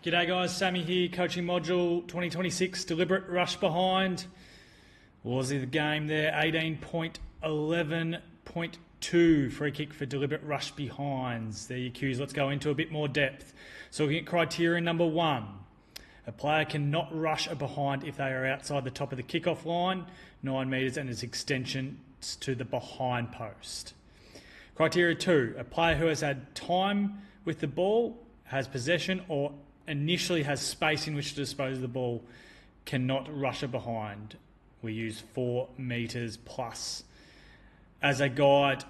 G'day guys, Sammy here, coaching module 2026, deliberate rush behind. Was the game there, 18.11.2, free kick for deliberate rush behinds. There are your cues, let's go into a bit more depth. So looking at criteria number 1, a player cannot rush a behind if they are outside the top of the kickoff line, 9 metres and its extensions to the behind post. Criteria 2, a player who has had time with the ball, has possession or initially has space in which to dispose of the ball, cannot rush a behind. We use 4 metres plus as a guide.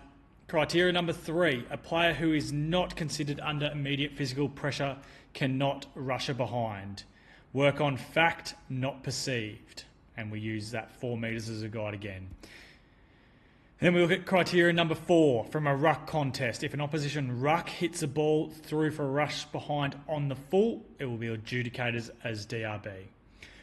Criteria number 3, a player who is not considered under immediate physical pressure cannot rush a behind. Work on fact, not perceived. And we use that 4 metres as a guide again. Then we look at criteria number 4 from a ruck contest. If an opposition ruck hits a ball through for a rush behind on the full, it will be adjudicated as DRB.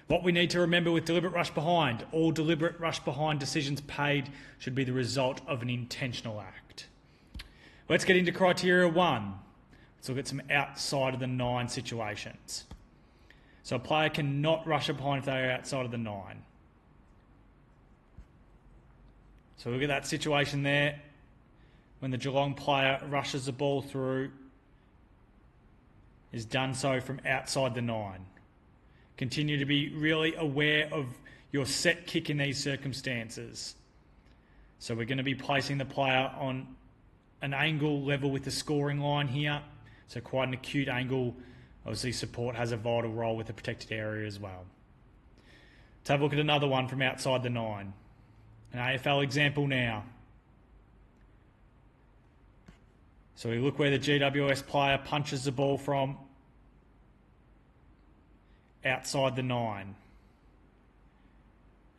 What we need to remember with deliberate rush behind, all deliberate rush behind decisions paid should be the result of an intentional act. Let's get into criteria 1. Let's look at some outside of the 9 situations. So a player cannot rush a behind if they are outside of the 9. So look at that situation there when the Geelong player rushes the ball through, is done so from outside the 9. Continue to be really aware of your set kick in these circumstances. So we're going to be placing the player on an angle level with the scoring line here. So quite an acute angle. Obviously support has a vital role with the protected area as well. Let's have a look at another one from outside the 9. An AFL example now. So we look where the GWS player punches the ball from outside the 9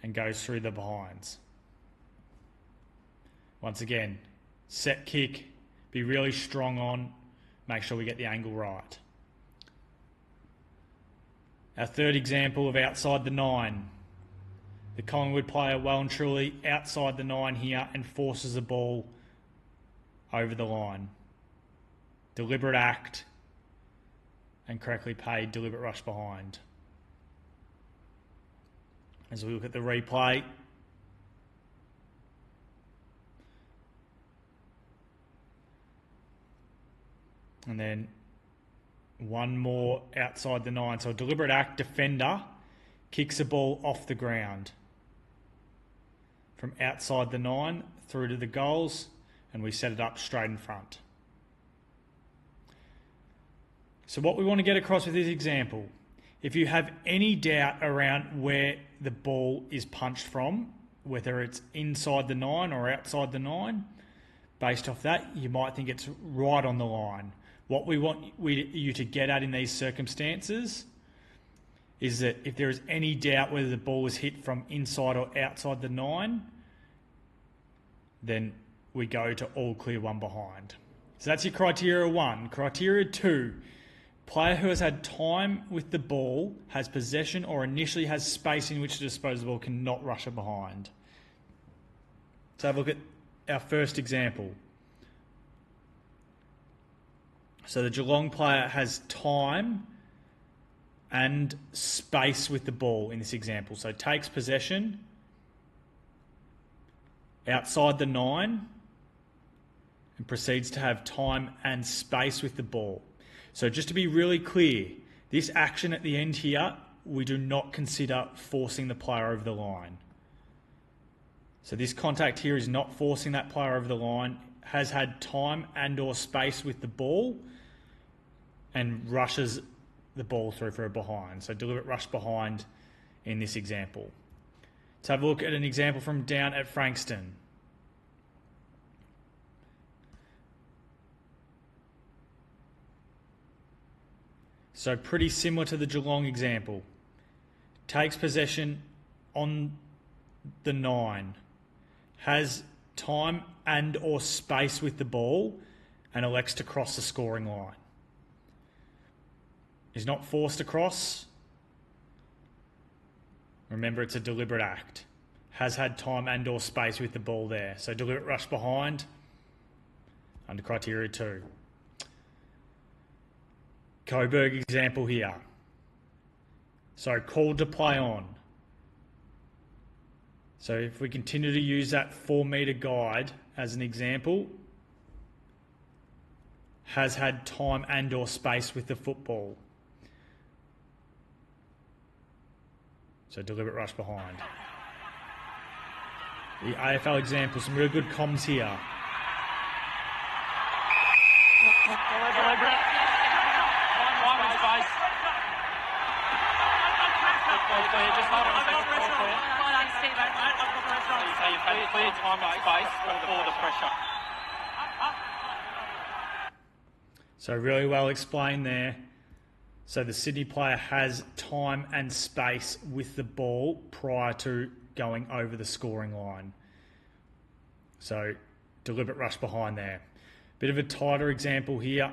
and goes through the behinds. Once again, set kick, be really strong on, make sure we get the angle right. Our third example of outside the 9. The Collingwood player well and truly outside the 9 here and forces the ball over the line. Deliberate act and correctly paid deliberate rush behind. As we look at the replay, and then one more outside the 9. So a deliberate act, defender kicks a ball off the ground from outside the 9 through to the goals, and we set it up straight in front. So what we want to get across with this example, if you have any doubt around where the ball is punched from, whether it's inside the 9 or outside the 9, based off that, you might think it's right on the line. What we want you to get at in these circumstances is that if there is any doubt whether the ball was hit from inside or outside the 9, then we go to all clear one behind. So that's your criteria 1. Criteria 2, player who has had time with the ball, has possession or initially has space in which to dispose of the ball cannot rush a behind. So have a look at our first example. So the Geelong player has time and space with the ball in this example. So takes possession outside the 9 and proceeds to have time and space with the ball. So just to be really clear, this action at the end here, we do not consider forcing the player over the line. So this contact here is not forcing that player over the line, has had time and or space with the ball and rushes the ball through for a behind. So deliberate rush behind in this example. Let's have a look at an example from down at Frankston. So pretty similar to the Geelong example. Takes possession on the 9, has time and or space with the ball and elects to cross the scoring line. Is not forced across. Remember, it's a deliberate act. Has had time and or space with the ball there. So deliberate rush behind under criteria 2. Coburg example here. So called to play on. So if we continue to use that 4 metre guide as an example, has had time and or space with the football. So deliberate rush behind. The AFL example, some really good comms here. So really well explained there. So the Sydney player has time and space with the ball prior to going over the scoring line. So deliberate rush behind there. Bit of a tighter example here.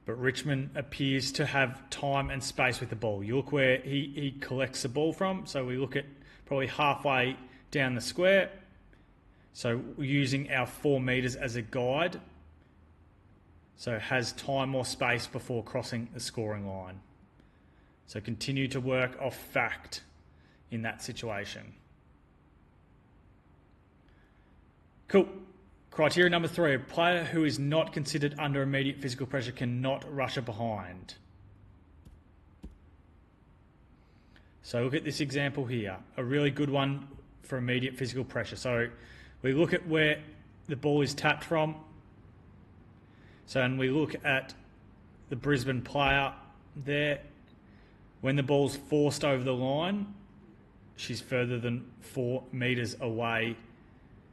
But Richmond appears to have time and space with the ball. You look where he collects the ball from. So we look at probably halfway down the square. So we're using our 4 metres as a guide. So has time or space before crossing the scoring line. So continue to work off fact in that situation. Cool. Criteria number 3, a player who is not considered under immediate physical pressure cannot rush a behind. So look at this example here, a really good one for immediate physical pressure. So we look at where the ball is tapped from. So, and we look at the Brisbane player there. When the ball's forced over the line, she's further than 4 metres away,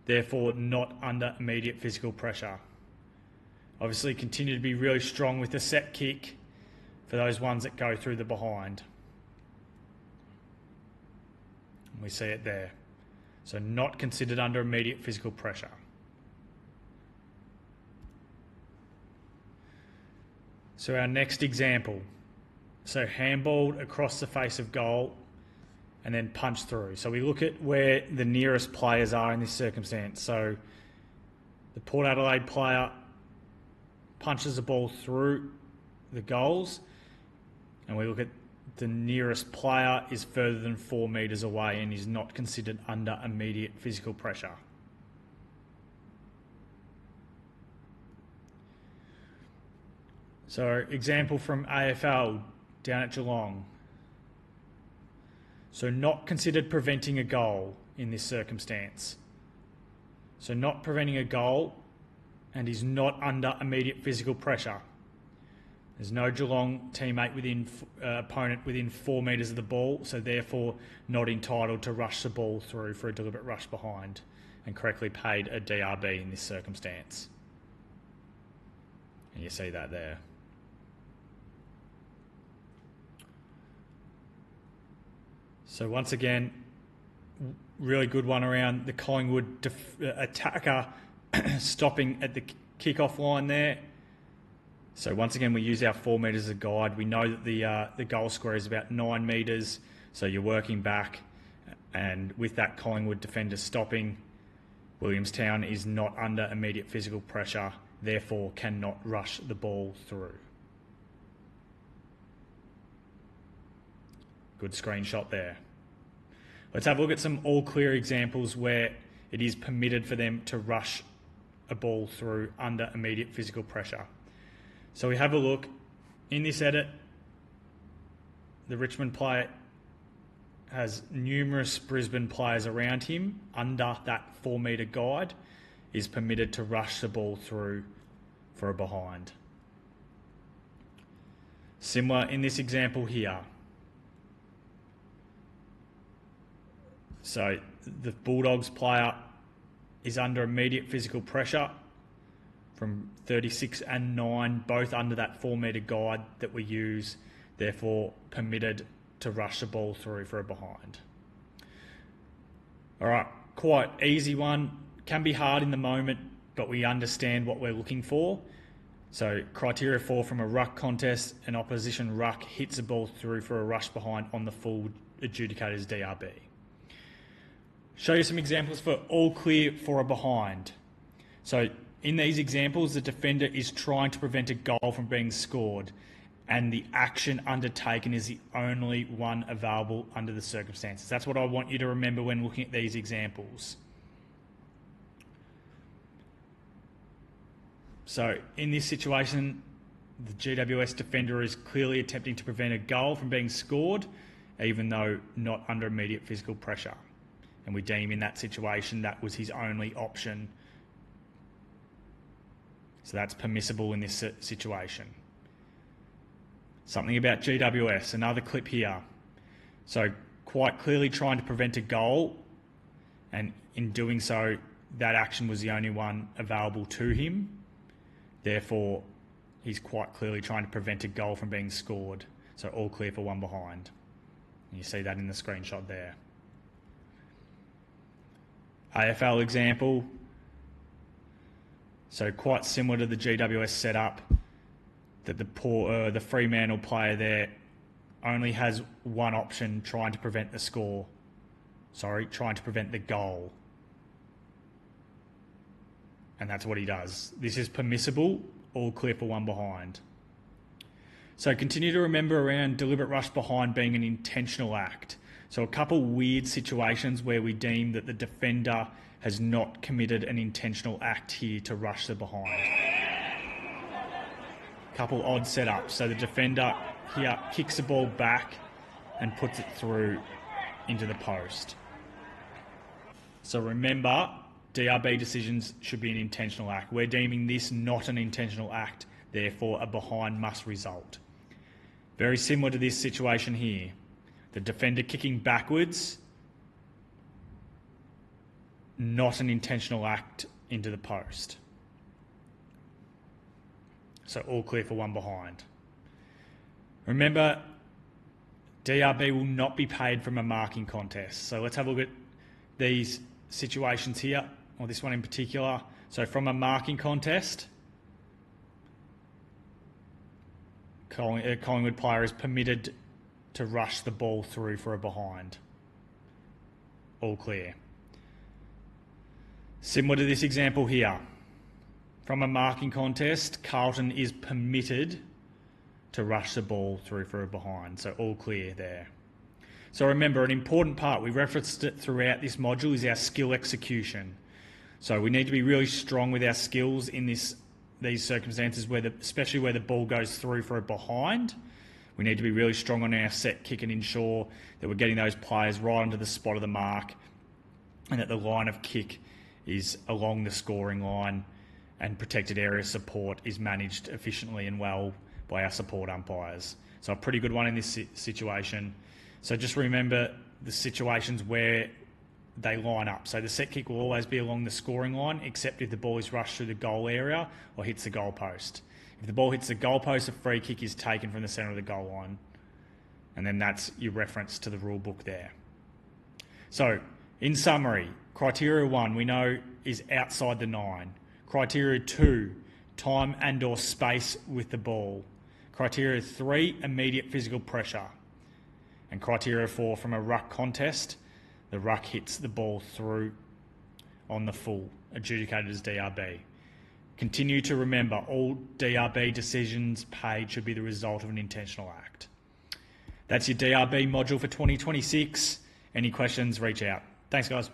therefore not under immediate physical pressure. Obviously continue to be really strong with the set kick for those ones that go through the behind. And we see it there. So not considered under immediate physical pressure. So our next example. So handballed across the face of goal and then punched through. So we look at where the nearest players are in this circumstance. So the Port Adelaide player punches the ball through the goals, and we look at the nearest player is further than 4 metres away and is not considered under immediate physical pressure. So example from AFL down at Geelong. So not considered preventing a goal in this circumstance. So not preventing a goal and is not under immediate physical pressure. There's no Geelong teammate opponent within 4 metres of the ball, so therefore not entitled to rush the ball through for a deliberate rush behind, and correctly paid a DRB in this circumstance. And you see that there. So once again, really good one around the Collingwood attacker stopping at the kickoff line there. So once again, we use our 4 metres as a guide. We know that the goal square is about 9 metres, so you're working back. And with that Collingwood defender stopping, Williamstown is not under immediate physical pressure, therefore cannot rush the ball through. Good screenshot there. Let's have a look at some all-clear examples where it is permitted for them to rush a ball through under immediate physical pressure. So we have a look. In this edit, the Richmond player has numerous Brisbane players around him under that 4 metre guide, is permitted to rush the ball through for a behind. Similar in this example here. So the Bulldogs player is under immediate physical pressure from 36 and 9, both under that 4 metre guide that we use, therefore permitted to rush the ball through for a behind. All right, quite easy one. Can be hard in the moment, but we understand what we're looking for. So criteria 4, from a ruck contest, an opposition ruck hits the ball through for a rush behind on the full adjudicator's DRB. Show you some examples for all clear for a behind. So in these examples, the defender is trying to prevent a goal from being scored, and the action undertaken is the only one available under the circumstances. That's what I want you to remember when looking at these examples. So in this situation, the GWS defender is clearly attempting to prevent a goal from being scored, even though not under immediate physical pressure. And we deem in that situation that was his only option. So that's permissible in this situation. Something about GWS, another clip here. So quite clearly trying to prevent a goal, and in doing so, that action was the only one available to him. Therefore, he's quite clearly trying to prevent a goal from being scored. So all clear for one behind. And you see that in the screenshot there. AFL example. So quite similar to the GWS setup, that the Fremantle player there only has one option, trying to prevent the goal. And that's what he does. This is permissible, all clear for one behind. So continue to remember around deliberate rush behind being an intentional act. So a couple weird situations where we deem that the defender has not committed an intentional act here to rush the behind. Couple odd setups. So the defender here kicks the ball back and puts it through into the post. So remember, DRB decisions should be an intentional act. We're deeming this not an intentional act, therefore a behind must result. Very similar to this situation here. The defender kicking backwards, not an intentional act into the post. So all clear for one behind. Remember, DRB will not be paid from a marking contest. So let's have a look at these situations here, or this one in particular. So from a marking contest, a Collingwood player is permitted to rush the ball through for a behind. All clear. Similar to this example here. From a marking contest, Carlton is permitted to rush the ball through for a behind. So all clear there. So remember, an important part, we referenced it throughout this module, is our skill execution. So we need to be really strong with our skills in these circumstances, especially where the ball goes through for a behind. We need to be really strong on our set kick and ensure that we're getting those players right onto the spot of the mark, and that the line of kick is along the scoring line, and protected area support is managed efficiently and well by our support umpires. So a pretty good one in this situation. So just remember the situations where they line up. So the set kick will always be along the scoring line, except if the ball is rushed through the goal area or hits the goal post. If the ball hits the goal post, a free kick is taken from the centre of the goal line. And then that's your reference to the rule book there. So in summary, criteria 1 we know is outside the 9. Criteria 2, time and or space with the ball. Criteria 3, immediate physical pressure. And criteria 4, from a ruck contest, the ruck hits the ball through on the full, adjudicated as DRB. Continue to remember, all DRB decisions paid should be the result of an intentional act. That's your DRB module for 2026. Any questions, reach out. Thanks, guys.